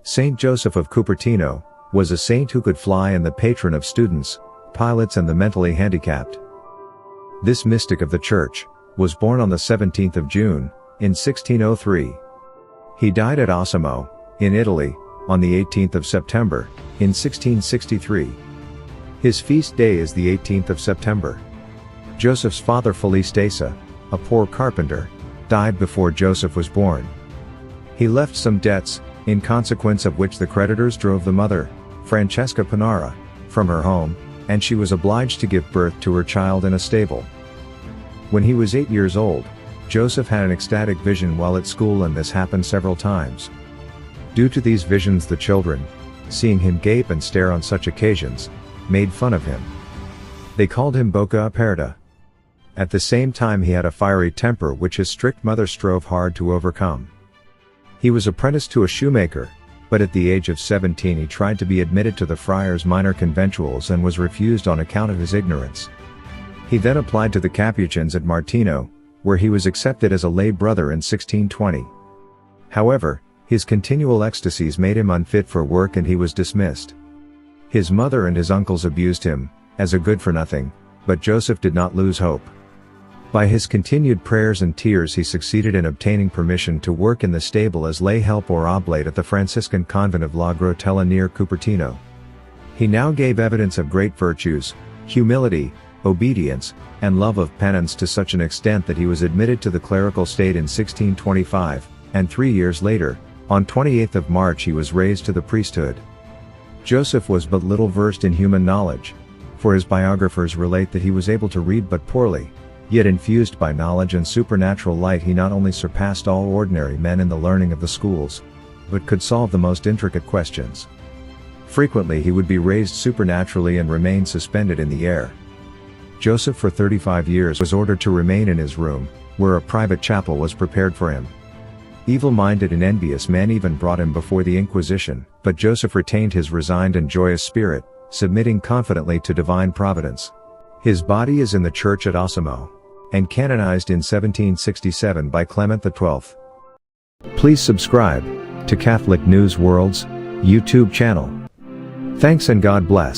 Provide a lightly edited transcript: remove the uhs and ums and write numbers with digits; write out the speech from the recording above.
Saint Joseph of Cupertino was a saint who could fly and the patron of students, pilots and the mentally handicapped. This mystic of the Church was born on the 17th of June, in 1603. He died at Osimo, in Italy, on the 18th of September, in 1663. His feast day is the 18th of September. Joseph's father Felicitasa, a poor carpenter, died before Joseph was born. He left some debts, in consequence of which the creditors drove the mother, Francesca Panara, from her home, and she was obliged to give birth to her child in a stable. When he was 8 years old, Joseph had an ecstatic vision while at school, and this happened several times. Due to these visions, the children, seeing him gape and stare on such occasions, made fun of him. They called him Bocca Aperta. At the same time, he had a fiery temper which his strict mother strove hard to overcome. He was apprenticed to a shoemaker, but at the age of 17 he tried to be admitted to the friars' minor conventuals and was refused on account of his ignorance. He then applied to the Capuchins at Martino, where he was accepted as a lay brother in 1620. However, his continual ecstasies made him unfit for work and he was dismissed. His mother and his uncles abused him, as a good-for-nothing, but Joseph did not lose hope. By his continued prayers and tears he succeeded in obtaining permission to work in the stable as lay help or oblate at the Franciscan convent of La Grotella near Cupertino. He now gave evidence of great virtues, humility, obedience, and love of penance to such an extent that he was admitted to the clerical state in 1625, and 3 years later, on 28th of March, he was raised to the priesthood. Joseph was but little versed in human knowledge, for his biographers relate that he was able to read but poorly. Yet infused by knowledge and supernatural light, he not only surpassed all ordinary men in the learning of the schools, but could solve the most intricate questions. Frequently he would be raised supernaturally and remain suspended in the air. Joseph for 35 years was ordered to remain in his room, where a private chapel was prepared for him. Evil-minded and envious men even brought him before the Inquisition, but Joseph retained his resigned and joyous spirit, submitting confidently to divine providence. His body is in the church at Osimo, and canonized in 1767 by Clement XII. Please subscribe to Catholic News World's YouTube channel. Thanks and God bless.